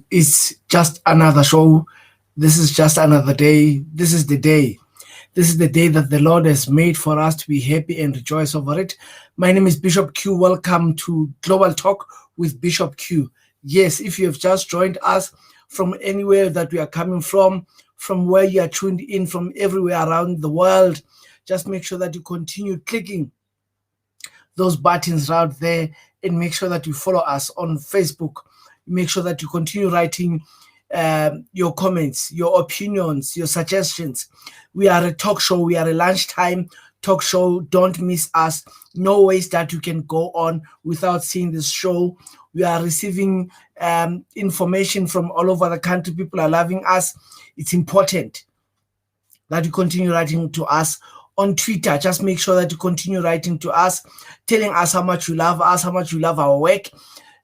It's just another show. This is just another day. This is the day. This is the day that the Lord has made for us to be happy and rejoice over it. My name is Bishop Q. Welcome to Global Talk with Bishop Q. Yes, if you have just joined us from anywhere that we are coming from where you are tuned in from everywhere around the world, just make sure that you continue clicking those buttons out there and make sure that you follow us on Facebook. Make sure that you continue writing your comments, your opinions, your suggestions. We are a talk show. We are a lunchtime talk show. Don't miss us. No ways that you can go on without seeing this show. We are receiving information from all over the country. People are loving us. It's important that you continue writing to us on Twitter. Just make sure that you continue writing to us, telling us how much you love us, how much you love our work.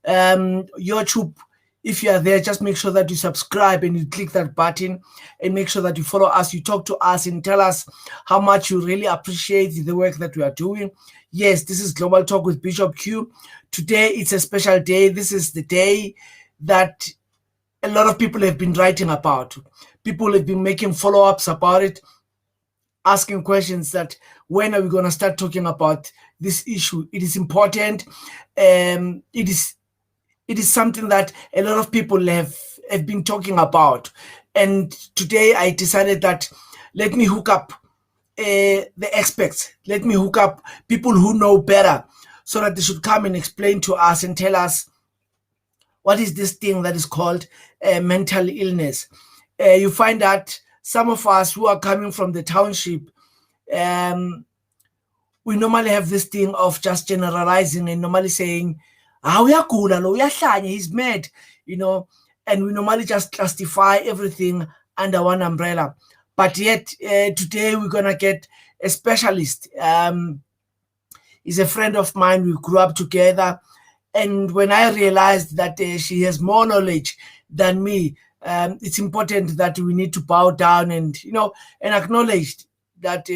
YouTube, if you are there, just make sure that you subscribe and you click that button and make sure that you follow us. You talk to us and tell us how much you really appreciate the work that we are doing. Yes, this is Global Talk with Bishop Q. Today, it's a special day. This is the day that a lot of people have been writing about. People have been making follow-ups about it, asking questions that when are we going to start talking about this issue? It is important. It is something that a lot of people have been talking about. And today I decided that let me hook up the experts. Let me hook up people who know better so that they should come and explain to us and tell us what is this thing that is called mental illness. You find that some of us who are coming from the township, we normally have this thing of just generalizing and normally saying, he's mad, and we normally just classify everything under one umbrella. But yet, today we're going to get a specialist. He's a friend of mine. We grew up together. And when I realized that she has more knowledge than me, it's important that we need to bow down and acknowledge that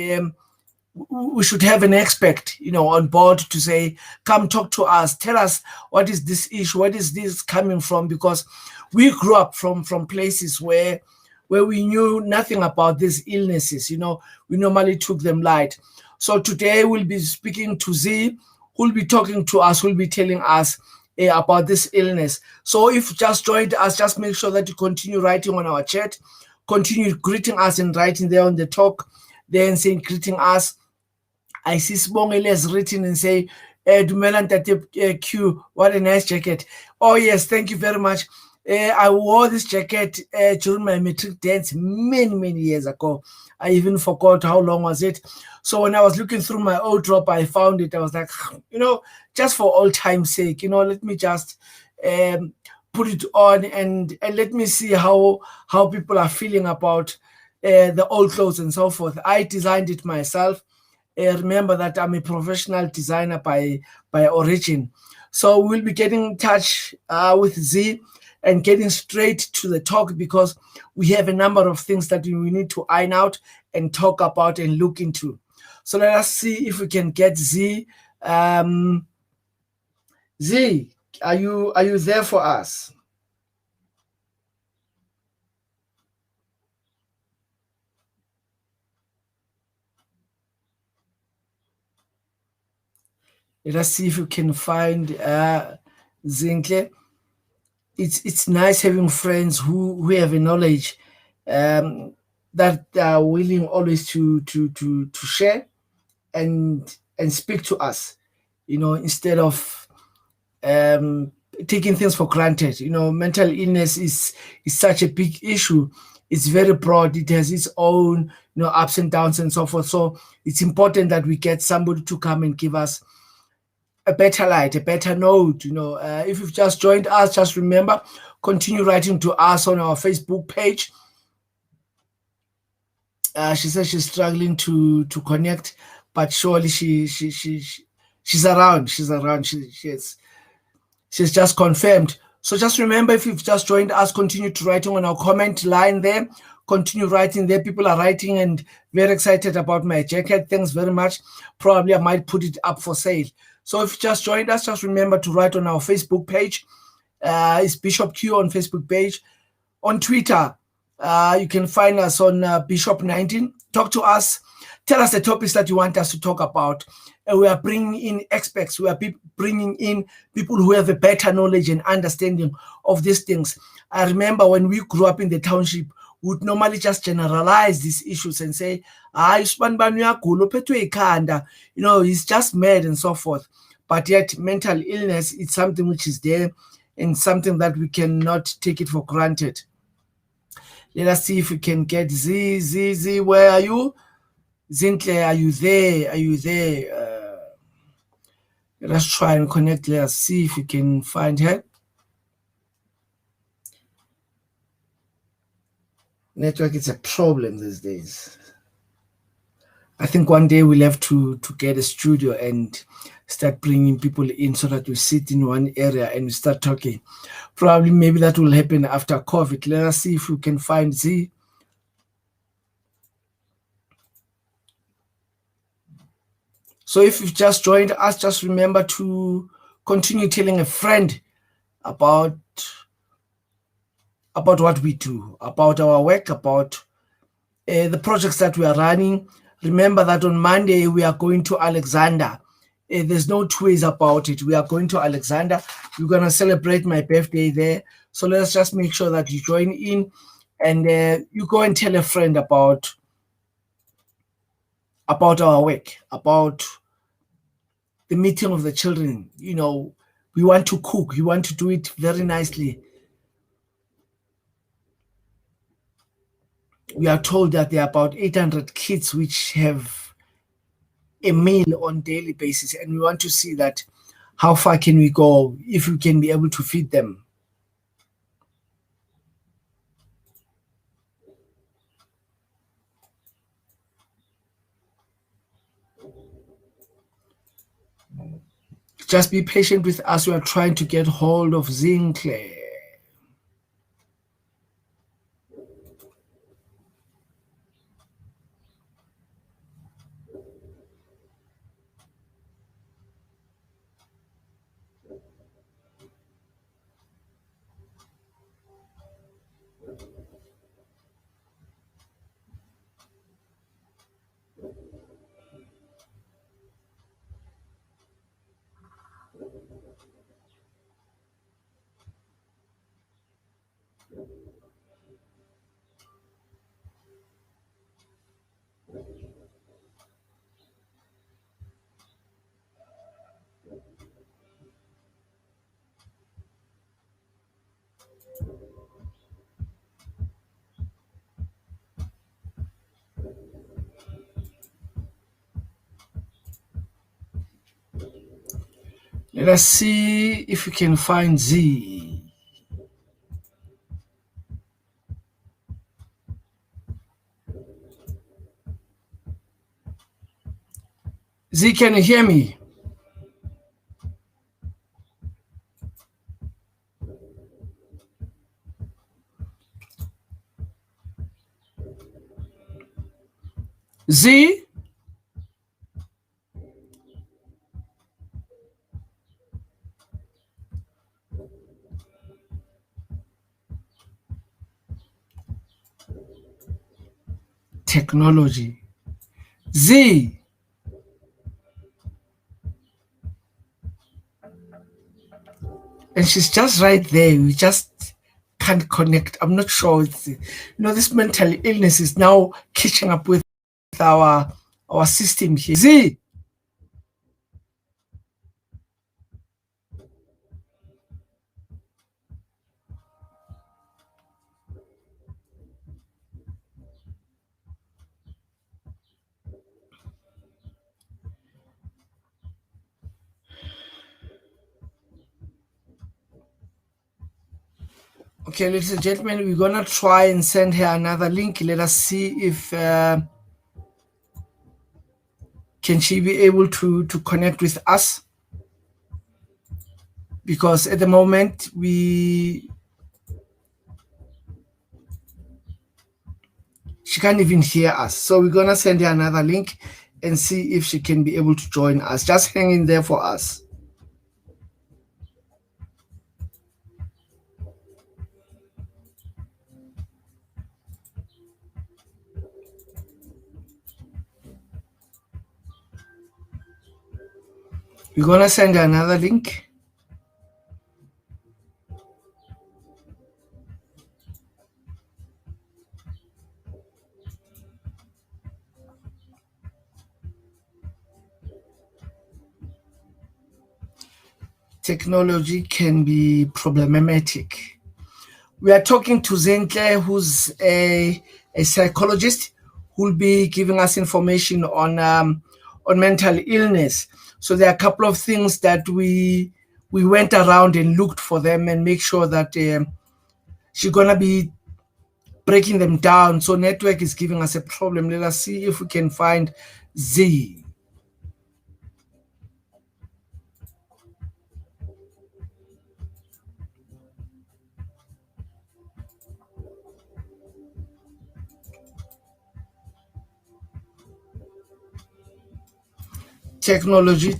we should have an expert, on board to say, come talk to us, tell us what is this issue, what is this coming from, because we grew up from places where we knew nothing about these illnesses. We normally took them light. So today we'll be speaking to Z, who'll be talking to us, who'll be telling us about this illness. So if you just joined us, just make sure that you continue writing on our chat, continue greeting us and writing there on the talk, then saying greeting us. I see Sibongile has written and say, Dumela Ntate Q, what a nice jacket. Oh yes, thank you very much. I wore this jacket during my matric dance many years ago. I even forgot how long was it. So when I was looking through my old drop, I found it. I was like, just for old time's sake, let me just put it on and let me see how people are feeling about the old clothes and so forth. I designed it myself. Remember that I'm a professional designer by origin. So we'll be getting in touch with Z and getting straight to the talk, because we have a number of things that we need to iron out and talk about and look into. So let us see if we can get Z. Z, are you there for us? Let us see if we can find Zinhle. It's nice having friends who have a knowledge that are willing always to share and speak to us, instead of taking things for granted. Mental illness is such a big issue. It's very broad. It has its own ups and downs and so forth. So it's important that we get somebody to come and give us a better light, a better note. If you've just joined us, just remember, continue writing to us on our Facebook page. She says she's struggling to connect, but surely she's around. She's around. She's just confirmed. So just remember, if you've just joined us, continue to writing on our comment line there. Continue writing there. People are writing and very excited about my jacket. Thanks very much. Probably I might put it up for sale. So if you just joined us, just remember to write on our Facebook page It's Bishop Q on Facebook page. On Twitter, you can find us on Bishop19. Talk to us. Tell us the topics that you want us to talk about. We are bringing in experts. We are bringing in people who have a better knowledge and understanding of these things. I remember when we grew up in the township, we would normally just generalize these issues and say, he's just mad and so forth. But yet mental illness is something which is there and something that we cannot take it for granted. Let us see if we can get Z. Where are you? Zintle, are you there? Are you there? Let us try and connect. Let us see if we can find her. Network is a problem these days. I think one day we'll have to get a studio and start bringing people in so that we sit in one area and we start talking. Probably maybe that will happen after COVID. Let us see if we can find Z. So if you've just joined us, just remember to continue telling a friend about what we do, about our work, about the projects that we are running. Remember that on Monday we are going to Alexander. There's no two ways about it. We are going to Alexander. We're going to celebrate my birthday there. So let's just make sure that you join in and you go and tell a friend about our work, about the meeting of the children. We want to cook. We want to do it very nicely. We are told that there are about 800 kids which have a meal on daily basis, and we want to see that how far can we go if we can be able to feed them. Just be patient with us. We are trying to get hold of Zinkle. Let us see if we can find Z. Z, can you hear me? Z? Technology. Z? And she's just right there. We just can't connect. I'm not sure. This mental illness is now catching up with our system here. Z? Okay, ladies and gentlemen, we're gonna try and send her another link. Let us see if can she be able to connect with us, because at the moment she can't even hear us. So we're gonna send her another link and see if she can be able to join us. Just hang in there for us. We're gonna send another link. Technology can be problematic. We are talking to Zentle, who's a psychologist, who will be giving us information on mental illness. So there are a couple of things that we went around and looked for them and make sure that she's gonna be breaking them down. So network is giving us a problem. Let us see if we can find Z. Technology.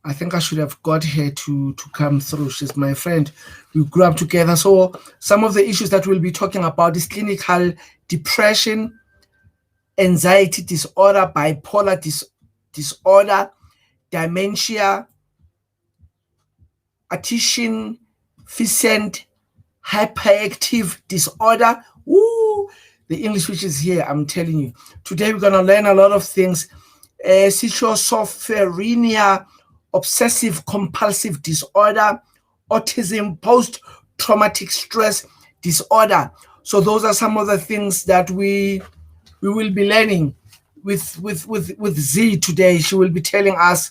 I think I should have got her to come through. She's my friend. We grew up together. So some of the issues that we'll be talking about is clinical depression, anxiety disorder, bipolar disorder, dementia, attention deficient hyperactive disorder. Woo! The English which is here, I'm telling you. Today we're going to learn a lot of things. Schizophrenia, obsessive compulsive disorder, autism, post-traumatic stress disorder. So those are some of the things that we will be learning with Z today. She will be telling us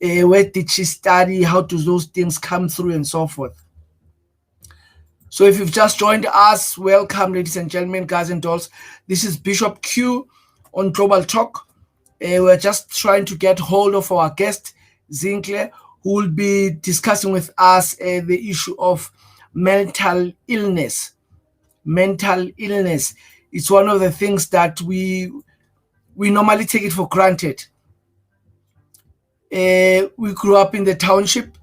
where did she study, how do those things come through, and so forth. So if you've just joined us, welcome, ladies and gentlemen, guys and dolls. This is Bishop Q on Global Talk. We're just trying to get hold of our guest, Zinhle, who will be discussing with us the issue of mental illness. Mental illness. It's one of the things that we normally take it for granted. We grew up in the township.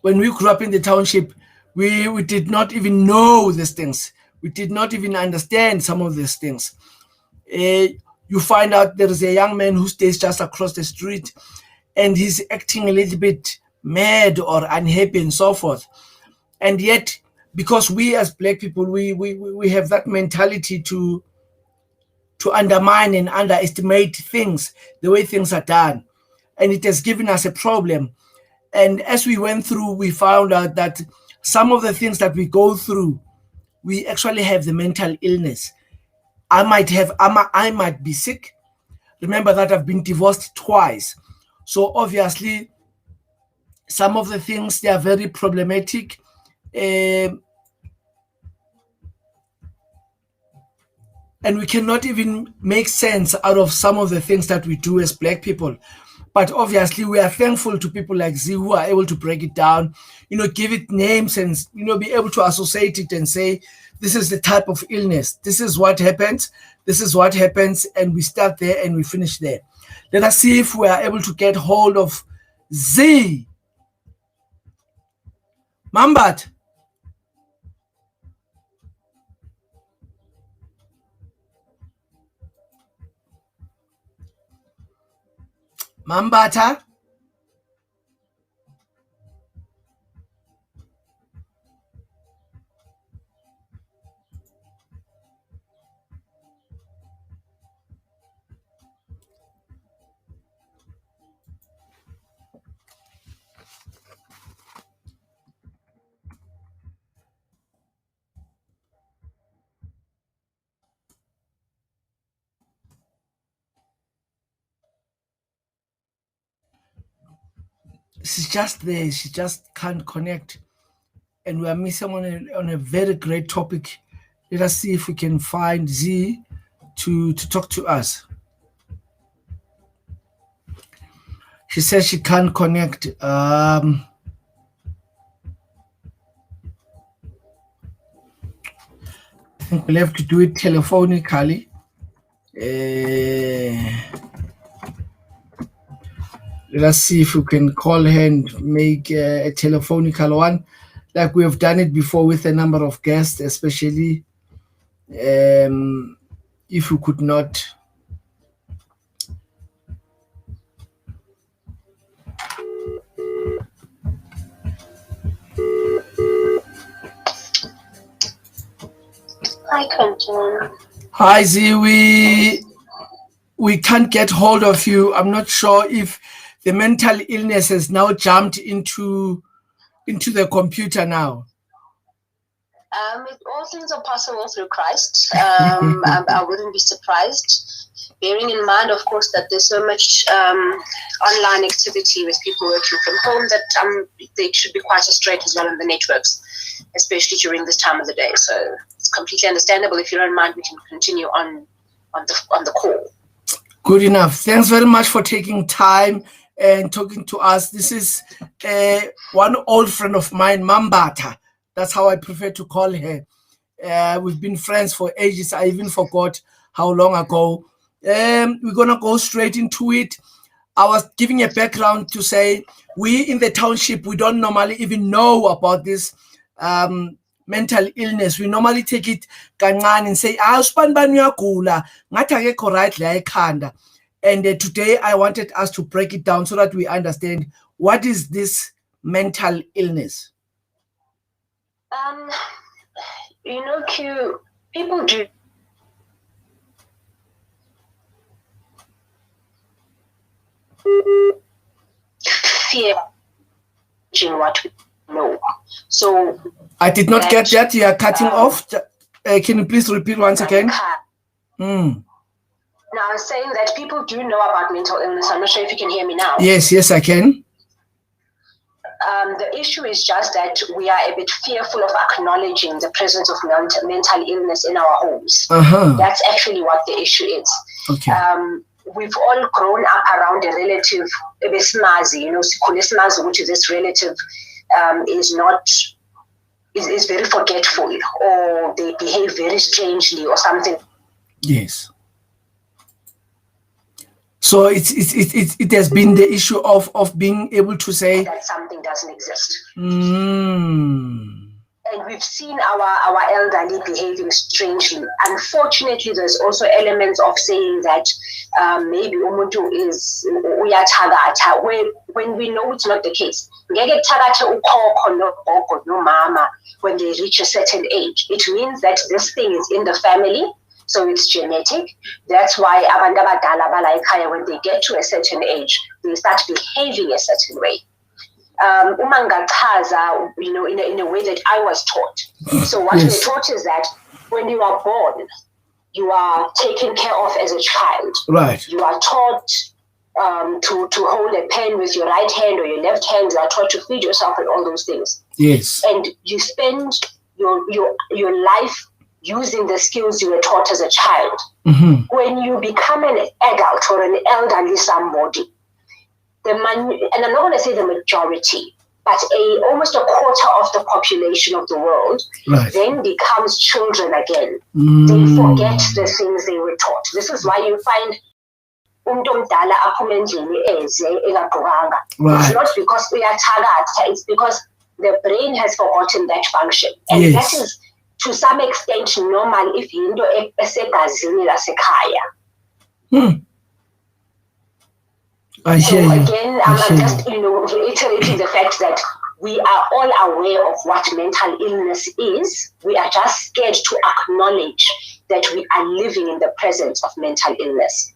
When we grew up in the township, we did not even know these things. We did not even understand some of these things. You find out there is a young man who stays just across the street and he's acting a little bit mad or unhappy and so forth. And yet, because we as Black people, we have that mentality to undermine and underestimate things, the way things are done. And it has given us a problem. And as we went through, we found out that some of the things that we go through, we actually have the mental illness. I might be sick. Remember that I've been divorced twice. So obviously, some of the things, they are very problematic. And we cannot even make sense out of some of the things that we do as Black people. But obviously, we are thankful to people like Z who are able to break it down, give it names and, be able to associate it and say, this is the type of illness. This is what happens. This is what happens. And we start there and we finish there. Let us see if we are able to get hold of Z. Mambat. Mambata. She's just there. She just can't connect. And we are missing on a very great topic. Let us see if we can find Z to talk to us. She says she can't connect. I think we'll have to do it telephonically. Let us see if we can call her and make a telephonical one, like we have done it before with a number of guests, especially if you could not. Hi, Quentin. Hi, Z. We can't get hold of you. I'm not sure if the mental illness has now jumped into the computer now. All things are possible through Christ. I wouldn't be surprised. Bearing in mind, of course, that there's so much online activity with people working from home that they should be quite straight as well on the networks, especially during this time of the day. So it's completely understandable. If you don't mind, we can continue on the call. Good enough. Thanks very much for taking time and talking to us. This is one old friend of mine, Mambata. That's how I prefer to call her. We've been friends for ages. I even forgot how long ago. We're going to go straight into it. I was giving a background to say we in the township, we don't normally even know about this mental illness. We normally take it kancane and say, usibani uyagula, ngathi akekho right la ekhanda. And today I wanted us to break it down so that we understand what is this mental illness. Q, people do fear what we know. So I did not get that. You are cutting off. Can you please repeat once again? Now, I'm saying that people do know about mental illness. I'm not sure if you can hear me now. Yes, I can. The issue is just that we are a bit fearful of acknowledging the presence of mental illness in our homes. That's actually what the issue is. Okay. We've all grown up around a relative, which this relative is very forgetful, or they behave very strangely or something. Yes. So it has been the issue of being able to say that something doesn't exist. And we've seen our elderly behaving strangely. Unfortunately, there's also elements of saying that maybe umuntu is uyathakatha, when we know it's not the case. Ngeke kuthakathe ukhokho nogogo nomama when they reach a certain age. It means that this thing is in the family. So it's genetic. That's why abantu abadala bala ekhaya, when they get to a certain age, they start behaving a certain way. In a way that I was taught. So what we're taught is that when you are born, you are taken care of as a child. Right. You are taught to hold a pen with your right hand or your left hand. You are taught to feed yourself and all those things. Yes. And you spend your life using the skills you were taught as a child. When you become an adult or an elderly somebody, and I'm not going to say the majority, but almost a quarter of the population of the world then becomes children again. They forget the things they were taught. This is why you find it's not because we are tired, it's because the brain has forgotten that function. And that is, to some extent, normal if you do esegazini lasekhaya. I hear you. Again, I'm just reiterating the fact that we are all aware of what mental illness is. We are just scared to acknowledge that we are living in the presence of mental illness.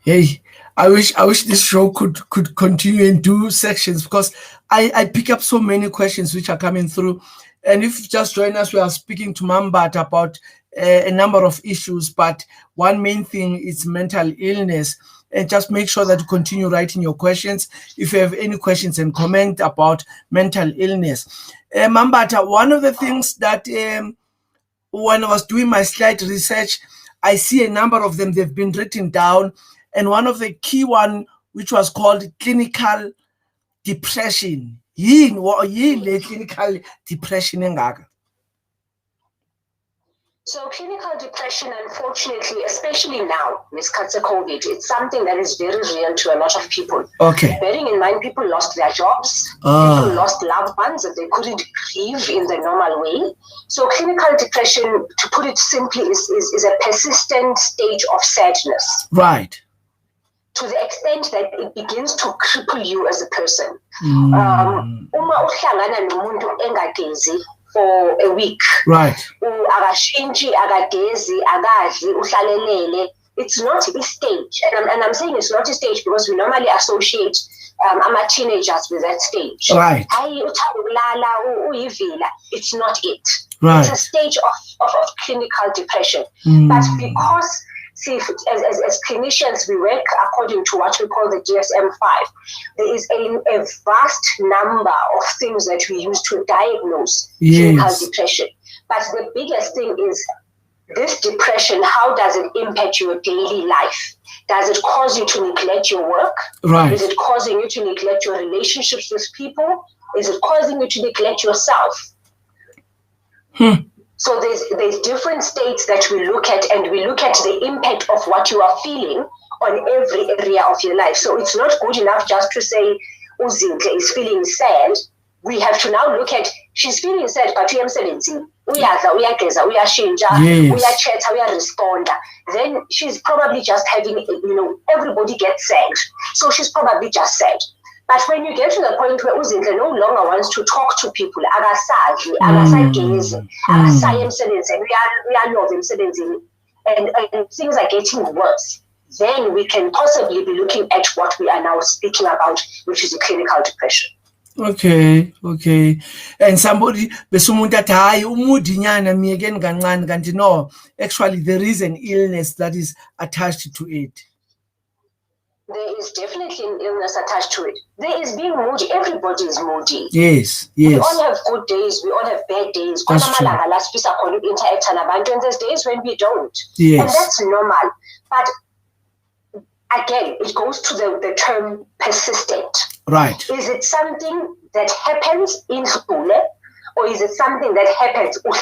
Hey, I wish this show could continue and do sections, because I pick up so many questions which are coming through. And if you just join us, we are speaking to Mambat about a number of issues, but one main thing is mental illness. And just make sure that you continue writing your questions if you have any questions and comment about mental illness. Mambata, one of the things that when I was doing my slide research, I see a number of them, they've been written down. And one of the key one, which was called clinical depression. Clinical depression engaka. So clinical depression, unfortunately, especially now, Ms. COVID, it's something that is very real to a lot of people. Okay. Bearing in in mind, people lost their jobs, people lost loved ones that they couldn't grieve in the normal way. So clinical depression, to put it simply, is a persistent state of sadness. Right. To the extent that it begins to cripple you as a person. Mm. Uma uhlangana nomuntu engagezi for a week. Right. Akashintshi, akagezi, akadli, uhlalelele. It's not a stage, and I'm saying it's not a stage because we normally associate teenagers with that stage. Right. It's not it. Right. It's a stage of clinical depression. Mm. But because, see, as clinicians, we work according to what we call the DSM-5. There is a vast number of things that we use to diagnose clinical depression. But the biggest thing is this depression, how does it impact your daily life? Does it cause you to neglect your work? Right. Is it causing you to neglect your relationships with people? Is it causing you to neglect yourself? So there's different states that we look at, and we look at the impact of what you are feeling on every area of your life. So it's not good enough just to say Uzinhle is feeling sad. We have to now look at, she's feeling sad, but we are 17. Uyadla, uyageza, uyashintsha, uyachatha, uyaresponda. Then she's probably just having, everybody gets sad. So she's probably just sad. But when you get to the point where Uzinhle no longer wants to talk to people, akasadli, akasagezi, akasayi emsebenzini, uyalova emsebenzini, and things are getting worse, then we can possibly be looking at what we are now speaking about, which is a clinical depression. Okay. And somebody besumuntu athi hayi umudinyana miyekeni kancane kanti no, actually there is an illness that is attached to it. There is definitely an illness attached to it. There is being moody. Everybody is moody. Yes. We all have good days. We all have bad days. That's true. And there's days when we don't. Yes. And that's normal. But again, it goes to the term persistent. Right. Is it something that happens in school, or is it something that happens for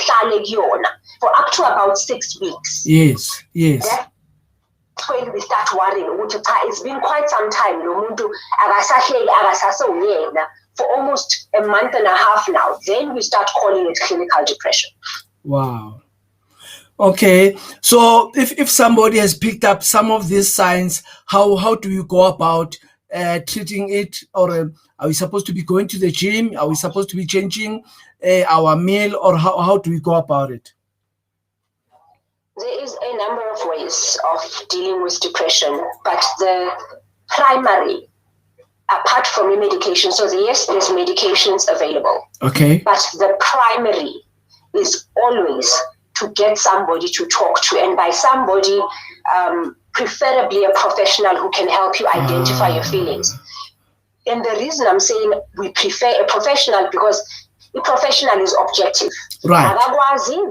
up to about 6 weeks? Yes. That's when we start worrying. It's been quite some time. For almost a month and a half now. Then we start calling it clinical depression. Wow. Okay. So if somebody has picked up some of these signs, how do you go about treating it? Or are we supposed to be going to the gym? Are we supposed to be changing our meal? Or how do we go about it? There is a number of ways of dealing with depression, but the primary, apart from the medication, so yes, there's medications available. Okay. But the primary is always to get somebody to talk to, and by somebody, preferably a professional who can help you identify your feelings. And the reason I'm saying we prefer a professional, because the professional is objective. Right.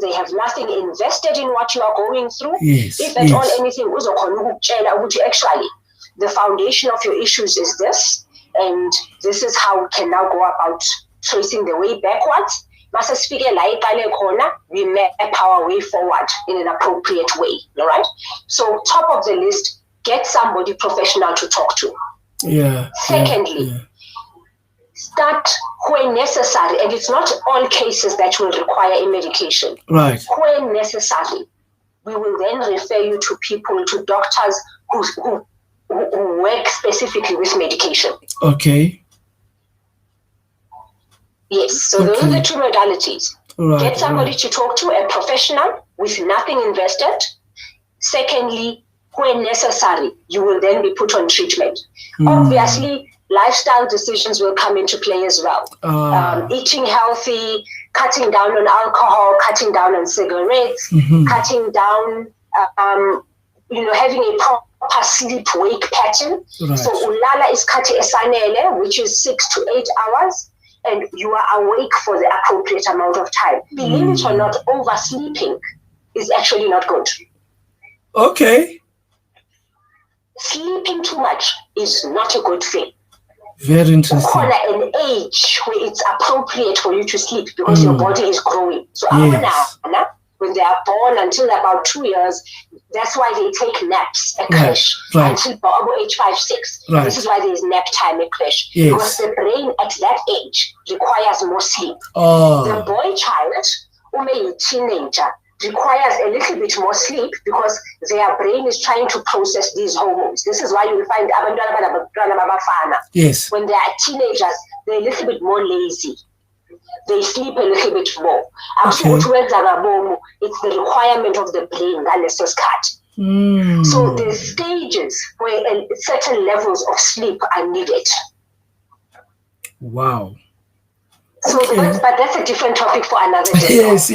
They have nothing invested in what you are going through. Yes. If at all anything, actually, the foundation of your issues is this, and this is how we can now go about tracing the way backwards. We map our way forward in an appropriate way. All right. So top of the list, get somebody professional to talk to. Yeah. Secondly, start when necessary, and it's not all cases that will require a medication. Right. When necessary, we will then refer you to people, to doctors who work specifically with medication. Okay. Yes, so those are the two modalities. Right, get somebody to talk to, a professional with nothing invested. Secondly, when necessary, you will then be put on treatment. Obviously, lifestyle decisions will come into play as well. Eating healthy, cutting down on alcohol, cutting down on cigarettes, cutting down, having a proper sleep-wake pattern. Right. So ulala isikhathi esanele, which is 6 to 8 hours, and you are awake for the appropriate amount of time. Believe it or not, oversleeping is actually not good. Okay. Sleeping too much is not a good thing. Very interesting. An age where it's appropriate for you to sleep because your body is growing. So yes. when they are born until about 2 years. That's why they take naps at creche until age 5, 6. Right. This is why there is nap time at creche. Yes. Because the brain at that age requires more sleep. Oh. The boy child, who may be a teenager, requires a little bit more sleep because their brain is trying to process these hormones. This is why you will find yes, when they are teenagers, they're a little bit more lazy. They sleep a little bit more. Okay. It's the requirement of the brain that lets us cut. So there's stages where certain levels of sleep are needed. Wow. So, but that's a different topic for another day. yes.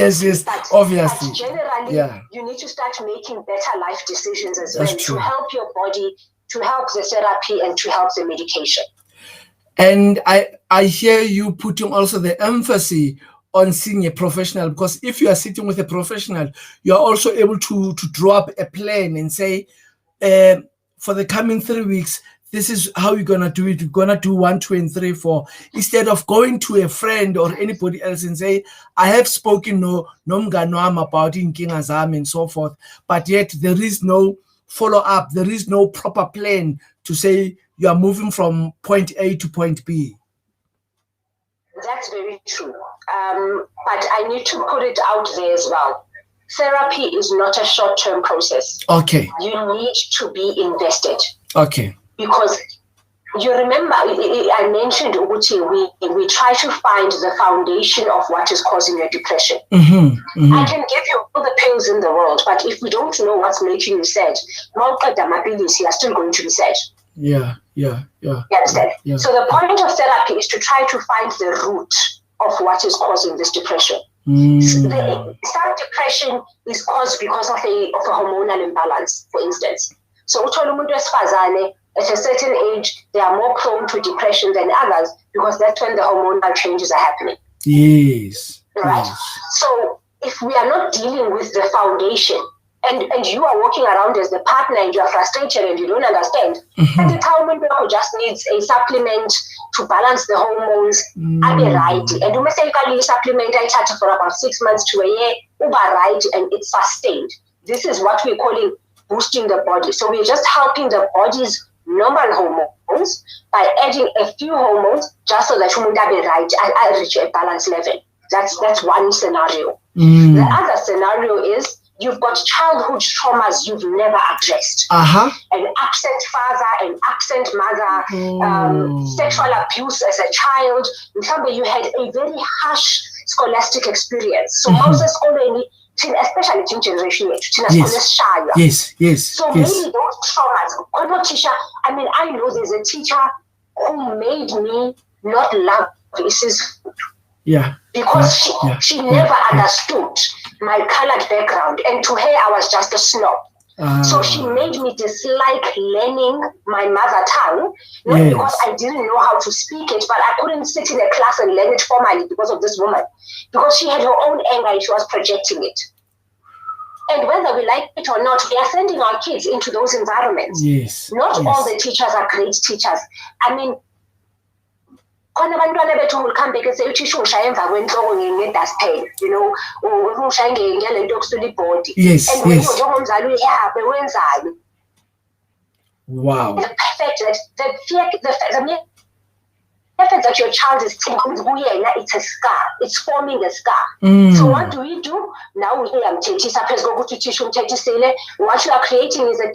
Obviously. But generally, you need to start making better life decisions as well to help your body, to help the therapy, and to help the medication. And I hear you putting also the emphasis on seeing a professional, because if you are sitting with a professional, you are also able to draw up a plan and say, for the coming 3 weeks, this is how you're going to do it. You're going to do 1, 2, and 3, 4. Instead of going to a friend or anybody else and say, I have spoken no mnganoam about inkinga zami and so forth, but yet there is no follow-up. There is no proper plan to say you are moving from point A to point B. That's very true. But I need to put it out there as well. Therapy is not a short-term process. Okay. You need to be invested. Okay. Because you remember, I mentioned, Uguti, we try to find the foundation of what is causing your depression. I can give you all the pills in the world, but if we don't know what's making you sad, you are still going to be sad. Yeah. You understand? Yeah. So the point of therapy is to try to find the root of what is causing this depression. Some depression is caused because of a hormonal imbalance, for instance. So at a certain age, they are more prone to depression than others because that's when the hormonal changes are happening. Yes. Right? Yes. So if we are not dealing with the foundation, and you are walking around as the partner and you are frustrated and you don't understand, and the woman who just needs a supplement to balance the hormones, I'll be right. And you may say you supplement I touch for about 6 months to a year, right, and it's sustained. This is what we're calling boosting the body. So we're just helping the body's normal hormones by adding a few hormones just so that you will be right and reach a balance level. That's one scenario. The other scenario is you've got childhood traumas you've never addressed. An absent father, an absent mother, sexual abuse as a child. Remember, you had a very harsh scholastic experience. So especially in generation yes. So maybe those traumas, I know there's a teacher who made me not love Mrs. Because she never understood my colored background, and to her I was just a snob. So she made me dislike learning my mother tongue, not because I didn't know how to speak it, but I couldn't sit in a class and learn it formally because of this woman. Because she had her own anger and she was projecting it. And whether we like it or not, we are sending our kids into those environments. Not all the teachers are great teachers. Abantwana bethu will come back and say uthisha ungishaya emva kwenhloko ngedustpan, ungishaya ngale nto yokusula ibhodi. And when njengomzali bewenzani? Wow. The fact that your child is thinking, it's a scar. It's forming a scar. So what do? Now what you are creating is a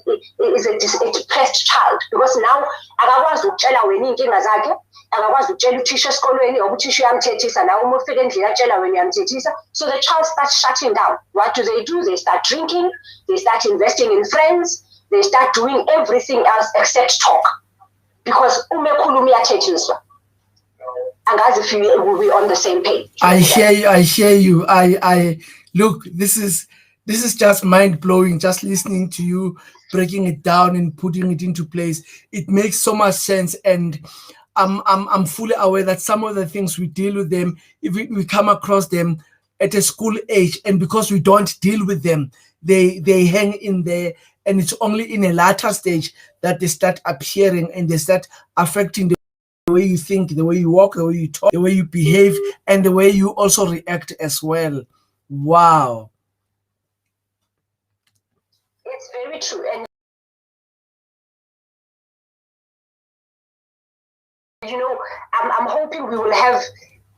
depressed child, because now akakwazi ukutshela wena inkinga zakhe, akakwazi ukutshela uthisha esikolweni ngoba uthisha uyamthethisa, nawe uma ufika endlini atshela wena uyamthethisa. So the child starts shutting down. What do? They start drinking, they start investing in friends, they start doing everything else except talk, because umekhuluma uyathethiswa. And guys, if we will be on the same page. I hear you. I look, this is just mind-blowing, just listening to you, breaking it down and putting it into place. It makes so much sense, and I'm fully aware that some of the things we deal with them, if we come across them at a school age, and because we don't deal with them, they hang in there, and it's only in a later stage that they start appearing and they start affecting the way you think, the way you walk, the way you talk, the way you behave, and the way you also react as well. Wow. very true. And I'm hoping we will have,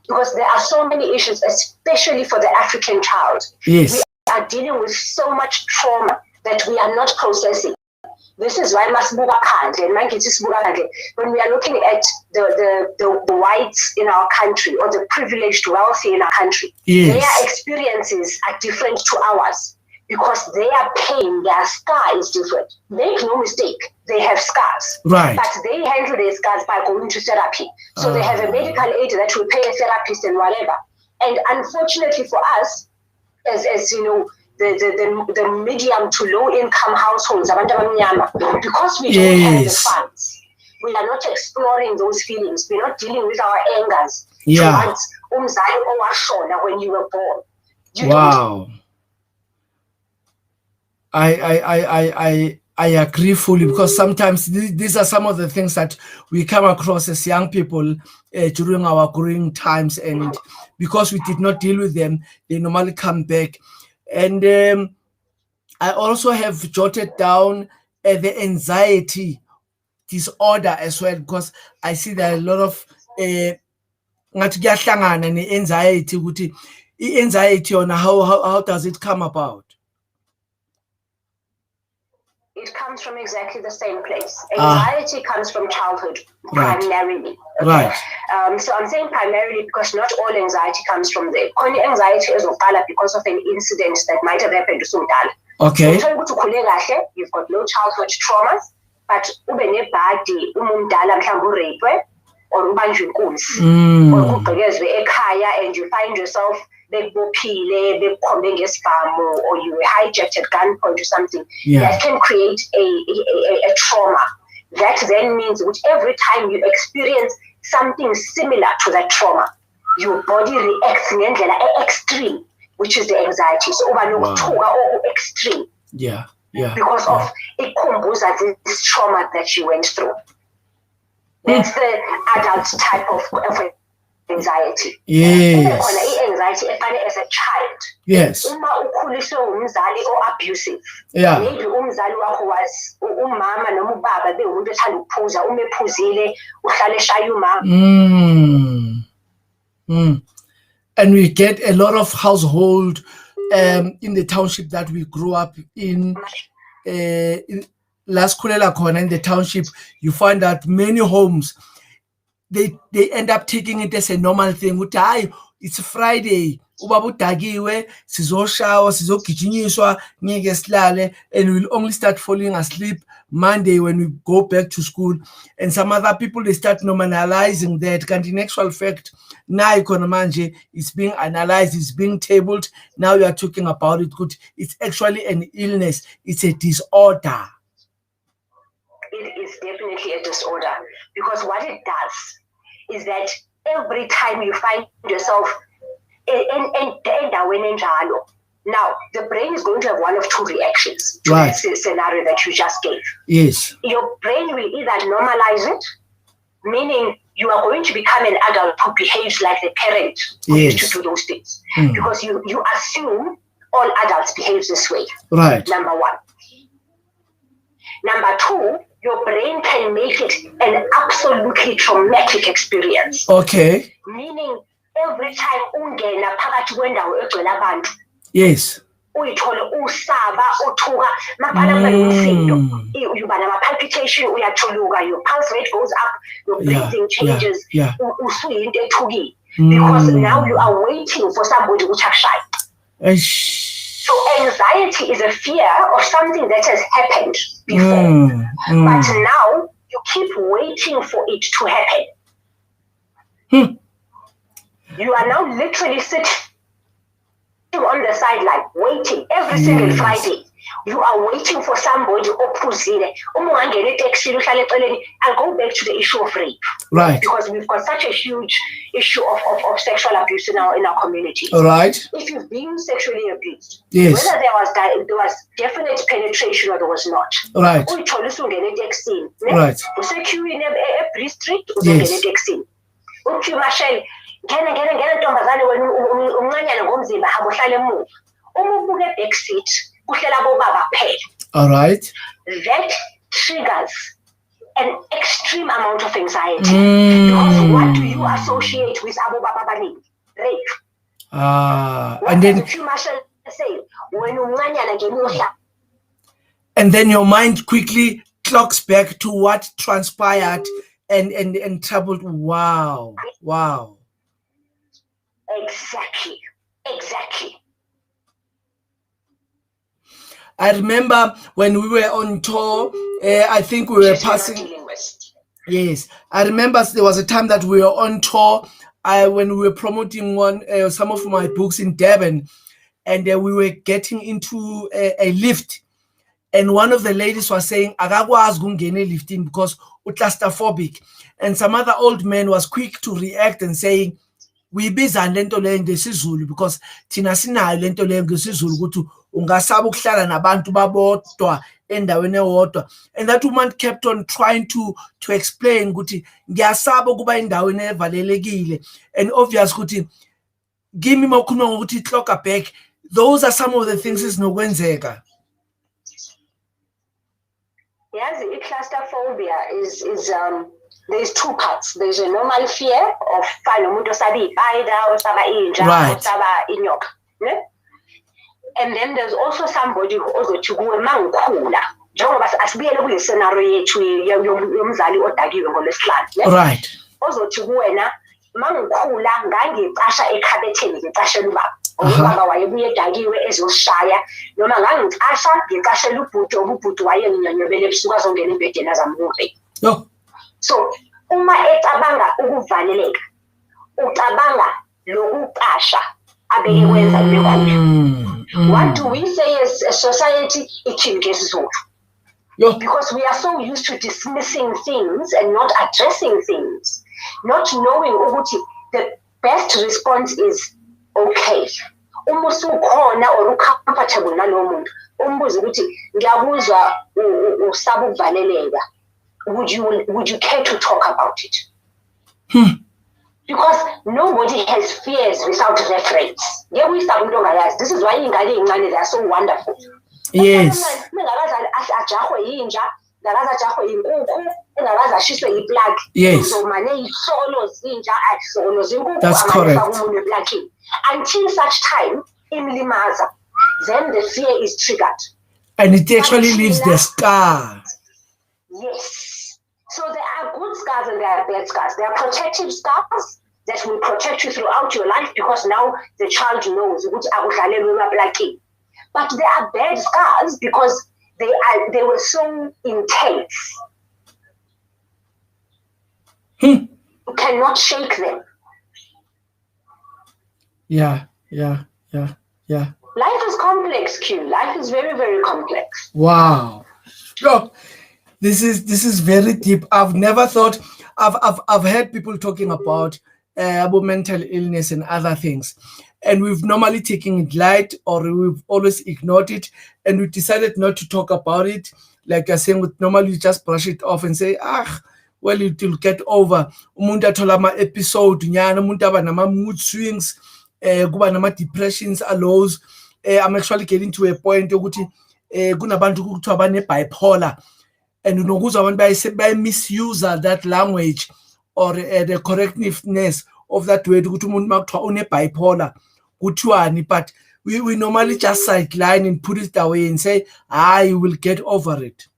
because there are so many issues, especially for the African child. Yes. We are dealing with so much trauma that we are not processing. This is why when we are looking at the whites in our country or the privileged wealthy in our country, yes. their experiences are different to ours because their pain, their scar is different. Make no mistake, they have scars. Right. But they handle their scars by going to therapy. So they have a medical aid that will pay a therapist and whatever. And unfortunately for us, as you know, the medium to low income households, because we don't have the funds, we are not exploring those feelings. We're not dealing with our angers. Towards when you were born. Wow. I agree fully, because sometimes these are some of the things that we come across as young people during our growing times, and because we did not deal with them, they normally come back. And I also have jotted down the anxiety disorder as well, because I see that a lot of anxiety on how does it come about? It comes from exactly the same place. Anxiety comes from childhood, primarily. Okay? Right. So I'm saying primarily because not all anxiety comes from there. Anxiety is because of an incident that might have happened to someone. Okay. So you've got no childhood traumas, but badi rape or and you find yourself or you hijacked at gunpoint or something, that can create a trauma. That then means which every time you experience something similar to that trauma, your body reacts in extreme, which is the anxiety. So extreme. Yeah. Because of this trauma that you went through. That's the adult type of anxiety. Yes. Anxiety as a child. Yes. Or abusive. Yeah. Maybe umzali wakho was umama noma ubaba bewumuntu ethanda ukuphuza, umephuzile uhlale eshaya umama. And we get a lot of household in the township that we grew up in. Las Kulela Khona in the township, you find that many homes they end up taking it as a normal thing. It's Friday, ubaba udakiwe, sizoshawa, sizogijinyiswa, ngeke silale, and we'll only start falling asleep Monday when we go back to school. And some other people, they start normalizing that. And in actual fact, now it's being analyzed, it's being tabled. Now we are talking about it. It's actually an illness. It's a disorder. It is definitely a disorder, because what it does is that every time you find yourself now the brain is going to have one of two reactions to that scenario that you just gave. Yes. Your brain will either normalize it, meaning you are going to become an adult who behaves like the parent who used to do those things. Because you assume all adults behave this way. Right. Number one. Number two, your brain can make it an absolutely traumatic experience. Okay. Meaning every time ungena phakathi kwendawo egcwele abantu. Yes. Uyithola usaba uthuka maqala umsindo. Uba nama palpitation, uyathuluka, your pulse rate goes up, your breathing changes. Usuyinto ethukile because now you are waiting for somebody to akushaye. So anxiety is a fear of something that has happened before. But now you keep waiting for it to happen. You are now literally sitting on the sideline, waiting every single Friday. You are waiting for somebody ophuzile. I'll go back to the issue of rape. Right. Because we've got such a huge issue of sexual abuse in our community. All right. If you've been sexually abused, yes, whether there was definite penetration or there was not. Right. Right. Ngena ntombazane wena umncanyana ngomzimba hamba uhlale emuva. Uma ubuke backseat kuhlela bobaba kuphela. All right. That triggers an extreme amount of anxiety. Because what do you associate with Abu Baba Bani? Rape. And then say, and then your mind quickly clocks back to what transpired and troubled. Wow. Exactly. I remember when we were on tour, I think we were passing. Yes, I remember there was a time that we were on tour. When we were promoting some of my books in Durban, and we were getting into a lift, and one of the ladies was saying, "Akakwazi ukungena lifting because claustrophobic," and some other old man was quick to react and saying, "Uyibizani lento leyo ngesizulu because thina sinayo lento leyo ngesizulu ukuthi ungasaba ukuhlala nabantu babodwa endaweni ewodwa." And that woman kept on trying to explain ukuthi ngiyasaba ukuba endaweni evalelekile, and obvious ukuthi kimi mawukhuluma ngokuthi clock back, those are some of the things ezinokwenzeka. Yes, claustrophobia is there's two parts. There's a normal fear of right. And then there's also somebody who also to go mankhula. Njengoba asibuyele kule scenario yethu yomzali odakiwe ngolwesihlanu. Right. Ozothi kuwena mangikhula ngangicasha ekhabetheni ngicashela ubaba. Ubaba wayebuye edakiwe ezosishaya noma ngangicasha ngicashela ubhuti wayenginyonyobele ebusuku azongena embedeni azamuve. No. So uma ecabanga ukuvaleleka ucabanga lokuqasha abeke kwenza imekhulu. What do we say as a society? Because we are so used to dismissing things and not addressing things, not knowing ukuthi the best response is okay. Uma usukhona or ucomfortable nalowo muntu umbuze ukuthi ngiyakuzwa usaba ukuvaleleka, would you care to talk about it? Because nobody has fears without reference. This is why they are so wonderful. Yes. Yes. That's correct. Until such time, then the fear is triggered. And it actually leaves the scar. Yes. So there are good scars and there are bad scars. There are protective scars that will protect you throughout your life because now the child knows. But there are bad scars because they were so intense. You cannot shake them. Yeah. Life is complex, Q. Life is very, very complex. Wow. Look, this is very deep. I've never thought. I've heard people talking about mental illness and other things, and we've normally taken it light or we've always ignored it, and we decided not to talk about it. Like you're saying, normally you just brush it off and say, well, it will get over. Umuntu athola ama episode nyana, umuntu aba nama mood swings, kuba nama depressions, lows. I'm actually getting to a point ukuthi kunabantu kuthiwa bane bipolar, and unokuzwa abantu bayi misuse that language or the correctness of that word ukuthi umuntu makuthiwa une bipolar kuthiwani, but we normally just sideline and put it away and say you will get over it.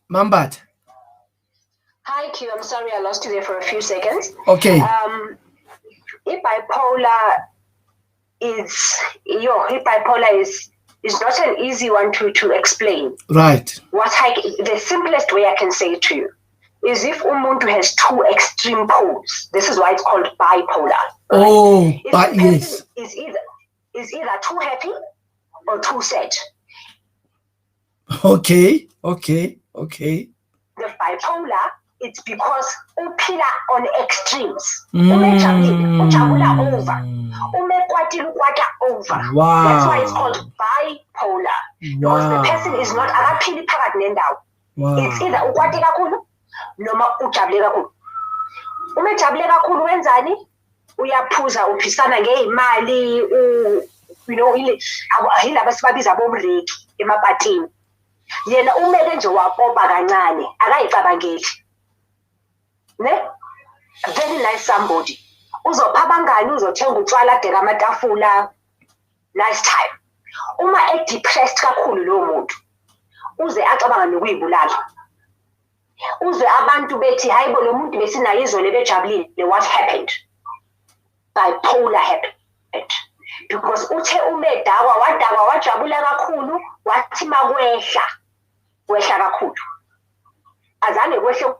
Mambat. Hi Q, I'm sorry I lost you there for a few seconds. Okay. Bipolar is not an easy one to explain. Right. The simplest way I can say it to you is if umuntu has two extreme poles. This is why it's called bipolar. Right? Oh, yes. Is either too happy or too sad. Okay. The bipolar, it's because upila on extremes. Ujabula over. Wow. That's why it's called bipolar. Because the person is not akaphili phakathi nendawo. Wow. It's either ukwati kakhulu noma ujabule kakhulu. uma ejabule kakhulu wenzani uyaphuza uphisana ngey'mali yilaba sibabiza bomreki emapatini yena umeke nje wapopa kancane akayicabangeli ne very nice somebody uzopha abangani uzothenga utshwala deka amatafula nice time uma depressed kakhulu lo muntu uze acabanga nokuyibulala uzwe abantu bethi hayibo lo muntu besinayo izolo bejabulile what happened bipolar happened because uthe umedakwa wajabula kakhulu wathi makwehla kakhulu azange kwehle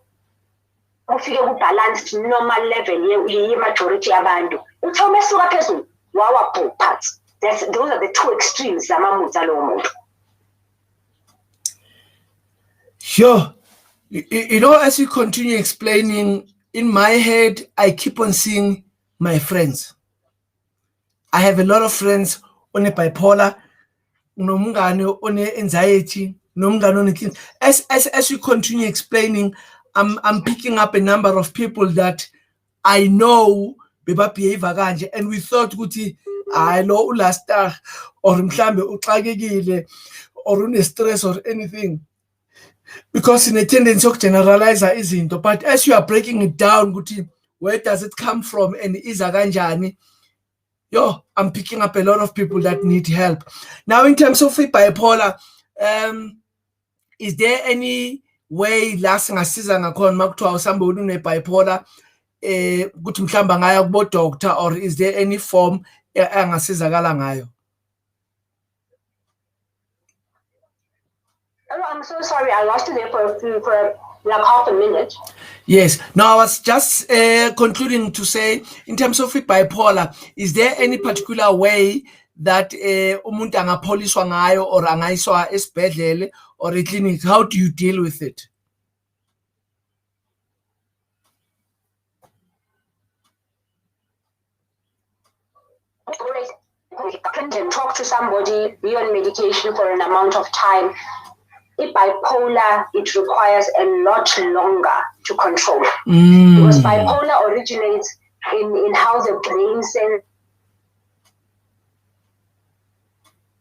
kufike ku-balanced normal level ye-majority yabantu uthe umesuka phezulu wawabhupha those are the two extremes zamamudza lowo muntu. Sure. As you continue explaining, in my head, I keep on seeing my friends. I have a lot of friends on a bipolar, on anxiety, as you continue explaining, I'm picking up a number of people that I know beba behave kanje, and we thought ukuthi lo ulasta or mhlambe uxakekile or une stress or anything. Because in a tendency to generalize izinto, but as you are breaking it down, where does it come from and iza kanjani? I'm picking up a lot of people that need help. Now, in terms of bipolar, is there any way last ngasiza ngakhona makuthiwa somebody une bipolar ukuthi mhlamba ngaya kubo doctor, or is there any form angasizakala ngayo? Oh, I'm so sorry. I lost you there for like half a minute. Yes. Now, I was just concluding to say, in terms of bipolar, is there any particular way that umuntu angapholiswa ngayo or angayiswa esibhedlele or a clinic? How do you deal with it? Can talk to somebody, be on medication for an amount of time. If bipolar, it requires a lot longer to control. Because bipolar originates in how the brain sends.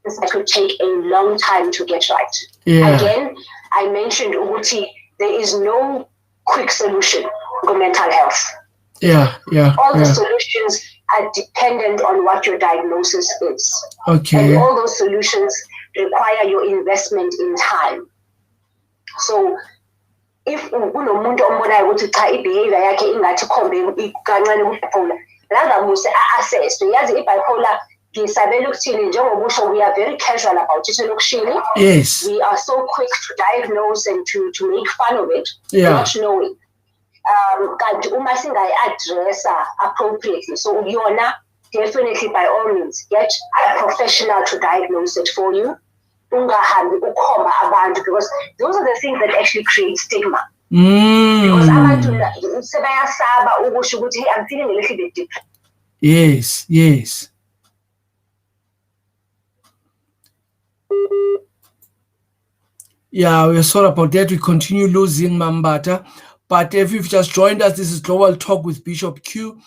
It could take a long time to get right. Yeah. Again, I mentioned Uguti, there is no quick solution for mental health. All the solutions are dependent on what your diagnosis is. Okay. And all those solutions require your investment in time. So if unomuntu ombonayo ukuthi cha ibehavior yakhe ingathi khombe kancane kubipolar, rather must assess yazi ibipolar ngisabela ukuthini njengoba usho we are very casual about it elokishini. Yes. We are so quick to diagnose and to make fun of it, not knowing. Kanti uma singayi-addressa appropriately, so yona definitely by all means get a professional to diagnose it for you. Ungahambi ukhomba abantu, because those are the things that actually create stigma. Because abantu sebayasaba ukusho ukuthi hey, I'm feeling a little bit depressed. Yes. Yeah, we're sorry about that. We continue losing Mambata. But if you've just joined us, this is Global Talk with Bishop Q,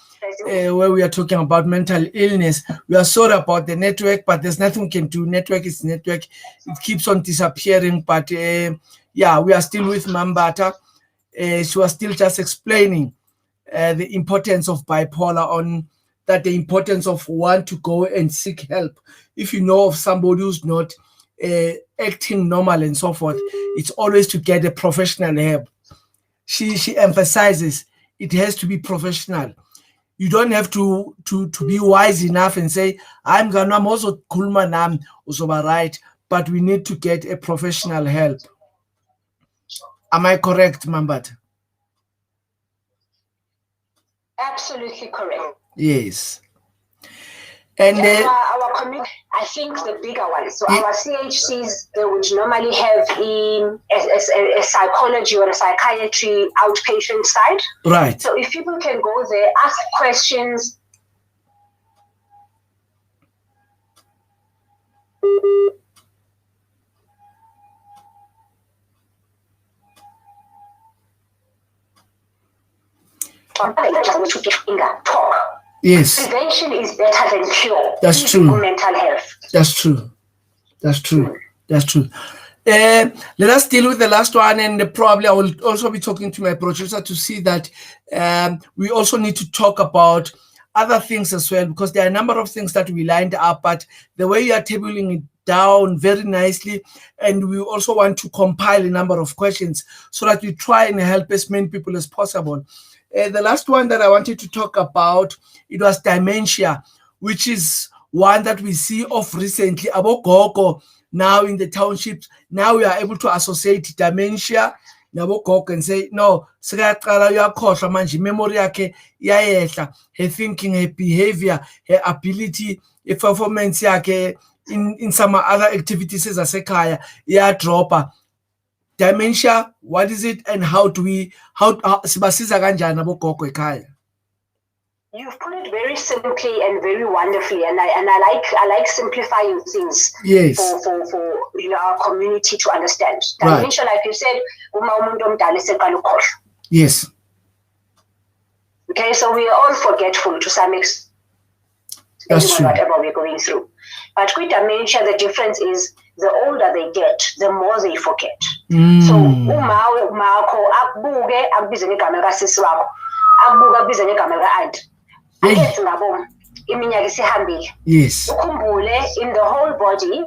where we are talking about mental illness. We are sorry about the network, but there's nothing we can do. Network is network. It keeps on disappearing. But we are still with Mambata. She was still just explaining the importance of bipolar, the importance of want to go and seek help. If you know of somebody who's not acting normal and so forth, it's always to get a professional help. She emphasizes it has to be professional. You don't have to be wise enough and say, I'm also kulma nam usoba right, but we need to get a professional help. Am I correct, Mambat? Absolutely correct. Yes. And our community, I think the bigger ones. So our CHCs, they would normally have a psychology or a psychiatry outpatient side. Right. So if people can go there, ask questions. talk. Yes. Prevention is better than cure. That's true. Mental health. That's true. That's true. That's true. Let us deal with the last one, and probably I will also be talking to my producer to see that we also need to talk about other things as well, because there are a number of things that we lined up, but the way you are tabling it down very nicely, and we also want to compile a number of questions so that we try and help as many people as possible. The last one that I wanted to talk about, it was dementia, which is one that we see of recently. Abogogo now in the townships, now we are able to associate dementia nabogogo and say, no, sekayaqala uyakhohlwa manje, memory yakhe iyayehla, her thinking, her behavior, her ability, her performance yakhe in some other activities zasekhaya iyadropa. Dementia, what is it, and how sibasiza kanjani abogogo ekhaya? You've put it very simply and very wonderfully, and I like simplifying things. Yes. For our community to understand. Dementia, like you said, yes. Okay, so we are all forgetful to some extent. That's true. Whatever we're going through, but with dementia, the difference is the older they get, the more they forget. So yes. In the whole body,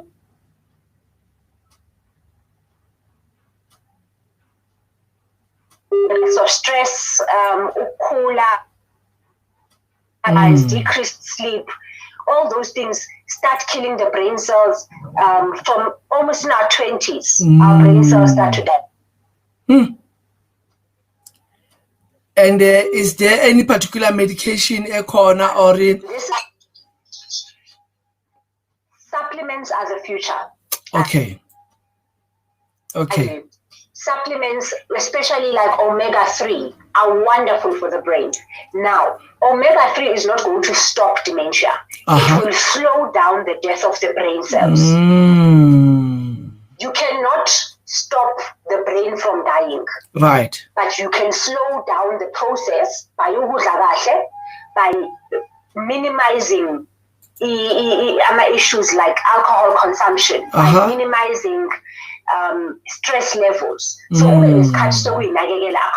so stress, decreased sleep, all those things start killing the brain cells from almost in our 20s. Our brain cells start to die. And is there any particular medication corner or supplements are the future? Okay. Supplements, especially like omega-3, are wonderful for the brain. Now, omega-3 is not going to stop dementia. It will slow down the death of the brain cells. You cannot stop the brain from dying. Right. But you can slow down the process by minimizing issues like alcohol consumption, by minimizing stress levels. So I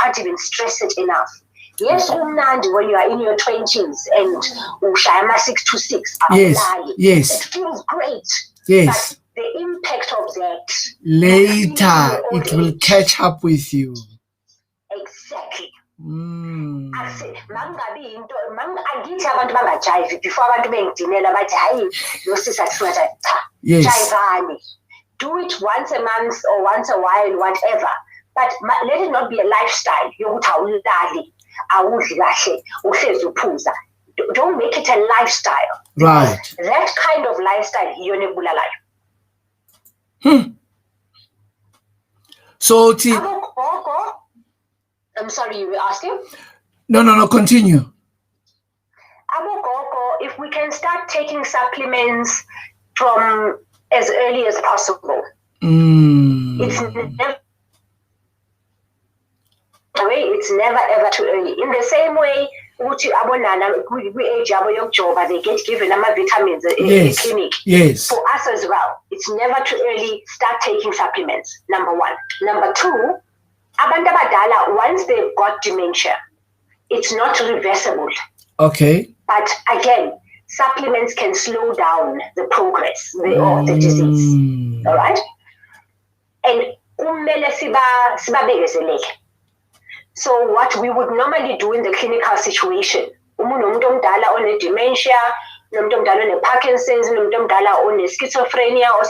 can't even stress it enough. Yes, when you are in your 20s and ushayama 6 to 6, yes, it feels great. Yes. But the impact of that later, it will catch up with you. Exactly. Mangabi angithi abantu bangajive before abantu bengidinela bathi hayi lo sisa sifunga jivani. Do it once a month or once a while, whatever. But let it not be a lifestyle. Don't make it a lifestyle. Right. That kind of lifestyle, yonebula life. So, I'm sorry, you were asking? No, continue. If we can start taking supplements from as early as possible. It's never ever too early. In the same way, they get given vitamins in the clinic. Yes. For us as well, it's never too early. Start taking supplements. Number one. Number two, once they've got dementia, it's not reversible. Okay. But again, supplements can slow down the progress of the disease. All right? And so what we would normally do in the clinical situation, on a dementia, on Parkinson's, on schizophrenia, or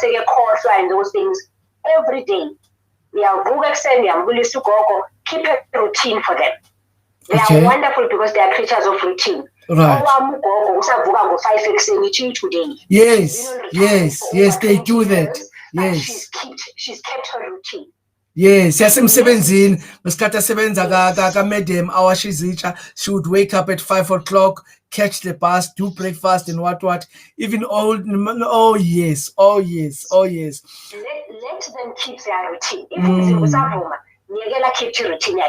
and those things, every day, keep a routine for them. They are wonderful because they are creatures of routine. Right. Yes, they do that. Yes. She's kept her routine. Yes, yasemsebenzini ngesikhathi asebenza ka madam awashizitsha, she would wake up at 5 o'clock, catch the bus, do breakfast and what. Even old, yes. Let them keep their routine. If keep your routine.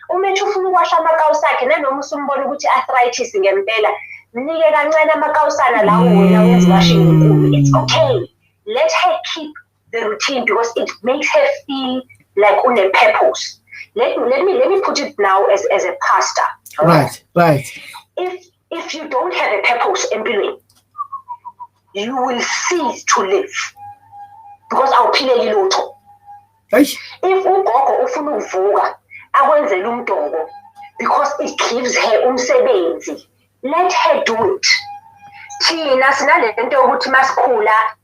uma ethi ufuna ukwasha amakawusi akhe nanoma usumbona ukuthi i-arthritis ngempela mnike kancane amakawusana lawo wena wenza washing enkulu. It's okay. Let her keep the routine because it makes her feel like on a purpose. Let me put it now as a pastor. Right. If you don't have a purpose in empilweni, you will cease to live because awuphileli lutho. If ugogo ufuna ukuvuka akwenzela umdoko because it gives her umsebenzi, let her do it. Thina sinalento yokuthi masikhula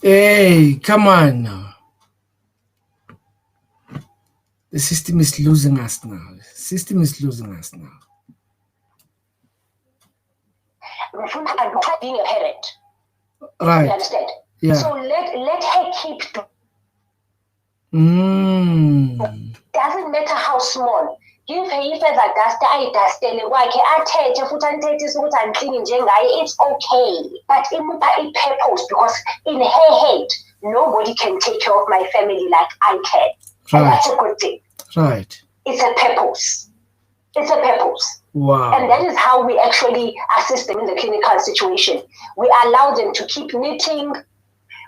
hey, come on now. The system is losing us now. Being a parent. Right. You understand? Yeah. So let her keep doesn't matter how small. Give her ifeather duster ayidastele kwakhe athethe futhi anithethise ukuthi angihlini njengaye. It's okay. But imupha i-purpose because in her head nobody can take care of my family like I can. Right. And that's a good thing. Right. It's a purpose. Wow. And that is how we actually assist them in the clinical situation. We allow them to keep knitting.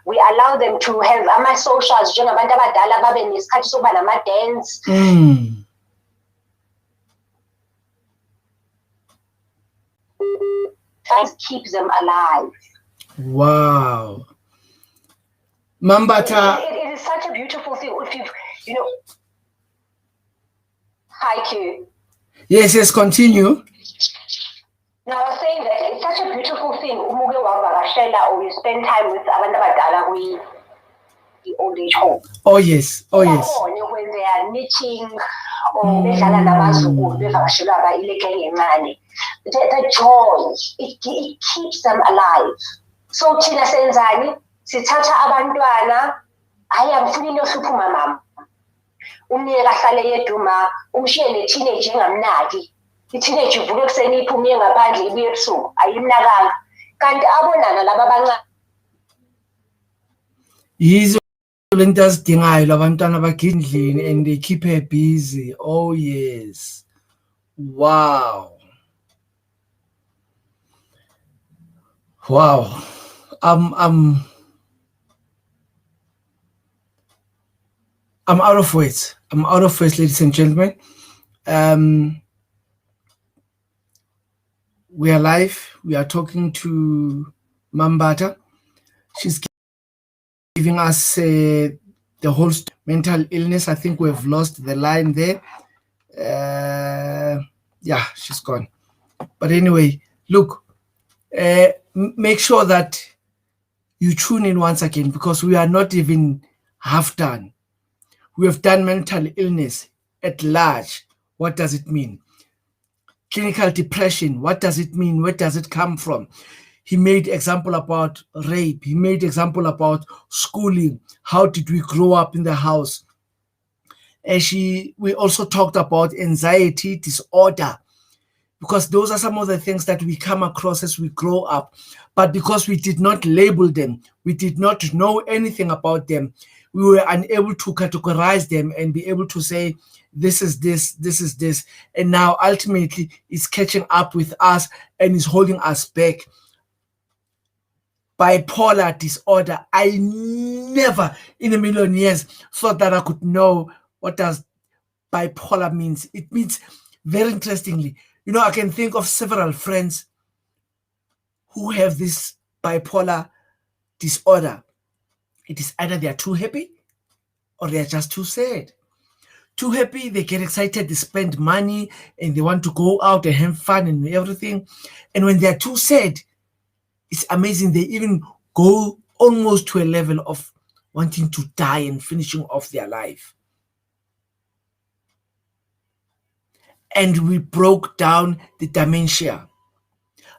We allow them to have ama-socials njengabantu abadala babe nesikhathi sokuba nama-dance. Keep them alive. Wow. Mambata. It is such a beautiful thing. If you know. Hi, Q. Yes, continue. Now, I was saying that it's such a beautiful thing. Umuke wavakashela or you spend time with abantu abadala the old age home. Oh yes. When they are knitting or bedlala nabazukulu bevakashelwa abayileke encane. The joy, it keeps them alive. So thina senzani sithatha abantwana hayi angifuni nohlupha umama. Umyeka ahlale yeduma umshiye ne-teenage engamnaki. I-teenage ivuke ekuseni iphume ngaphandle ibuye ebusuku ayimnakanga. Kanti abonana laba abancane. Yizo lento azidingayo labantwana bagidlini and they keep her busy. Oh yes. Wow. I'm out of words. Ladies and gentlemen. We are live. We are talking to Mambata. She's giving us the whole mental illness. I think we've lost the line there. Yeah, she's gone. But anyway, look, make sure that you tune in once again because we are not even half done. We have done mental illness at large. What does it mean? Clinical depression, what does it mean? Where does it come from? He made example about rape. He made example about schooling. How did we grow up in the house? We also talked about anxiety disorder because those are some of the things that we come across as we grow up. But because we did not label them, we did not know anything about them, we were unable to categorize them and be able to say, this is this. And now ultimately it's catching up with us and is holding us back. Bipolar disorder. I never in a million years thought that I could know what does bipolar means. It means, very interestingly, I can think of several friends who have this bipolar disorder. It is either they are too happy or they are just too sad. Too happy, they get excited, they spend money, and they want to go out and have fun and everything. And when they are too sad, it's amazing. They even go almost to a level of wanting to die and finishing off their life. And we broke down the dementia.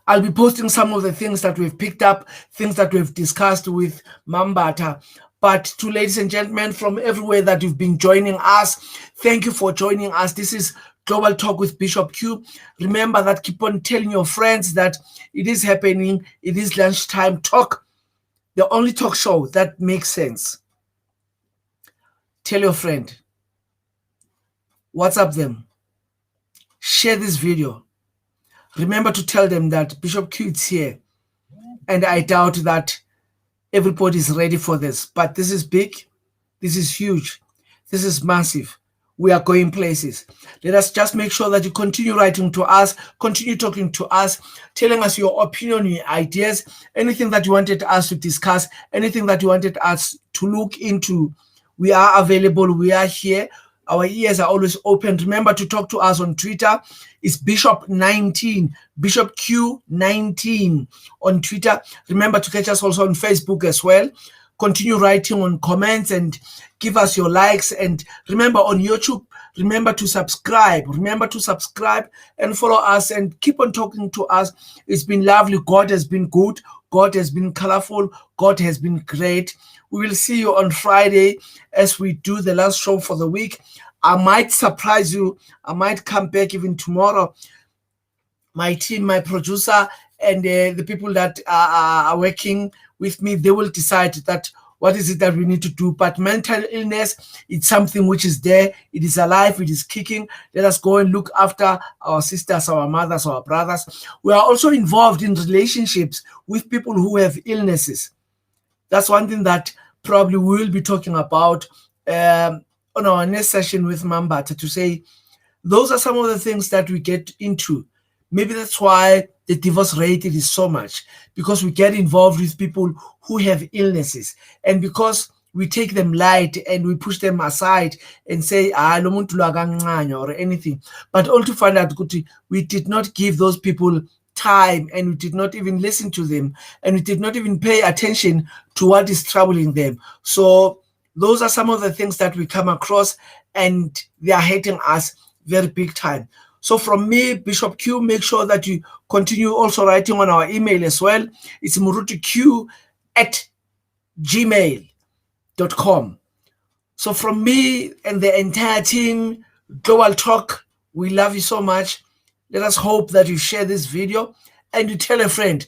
I'll be posting some of the things that we've picked up, things that we've discussed with Mambata. But to ladies and gentlemen from everywhere that you've been joining us, thank you for joining us. This is Global Talk with Bishop Q. Remember that, keep on telling your friends that it is happening. It is lunchtime talk. the only talk show that makes sense. Tell your friend, WhatsApp them, share this video. Remember to tell them that Bishop Q is here, and I doubt that everybody is ready for this, but this is big, this is huge, this is massive. We are going places. Let us just make sure that you continue writing to us, continue talking to us, telling us your opinion, your ideas, anything that you wanted us to discuss, anything that you wanted us to look into. We are available. We are here. Our ears are always open. Remember to talk to us on Twitter. It's Bishop19, Bishop Q19 on Twitter. Remember to catch us also on Facebook as well. Continue writing on comments and give us your likes. And remember on YouTube, remember to subscribe. Remember to subscribe and follow us and keep on talking to us. It's been lovely. God has been good. God has been colorful. God has been great. We will see you on Friday as we do the last show for the week. I might surprise you. I might come back even tomorrow. My team, my producer, and the people that are working with me, they will decide that what is it that we need to do. But mental illness, it's something which is there. It is alive. It is kicking. Let us go and look after our sisters, our mothers, our brothers. We are also involved in relationships with people who have illnesses. That's one thing that probably we will be talking about on our next session with Mambata, to say those are some of the things that we get into. Maybe that's why the divorce rate is so much, because we get involved with people who have illnesses, and because we take them light and we push them aside and say, lo muntu lo akancane or anything, but all to find out we did not give those people time, and we did not even listen to them, and we did not even pay attention to what is troubling them. So those are some of the things that we come across, and they are hurting us very big time. So from me, Bishop Q, make sure that you continue also writing on our email as well. It's murutuq@gmail.com. So from me and the entire team, Global Talk, we love you so much. Let us hope that you share this video and you tell a friend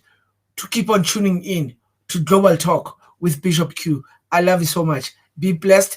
to keep on tuning in to Global Talk with Bishop Q. I love you so much. Be blessed.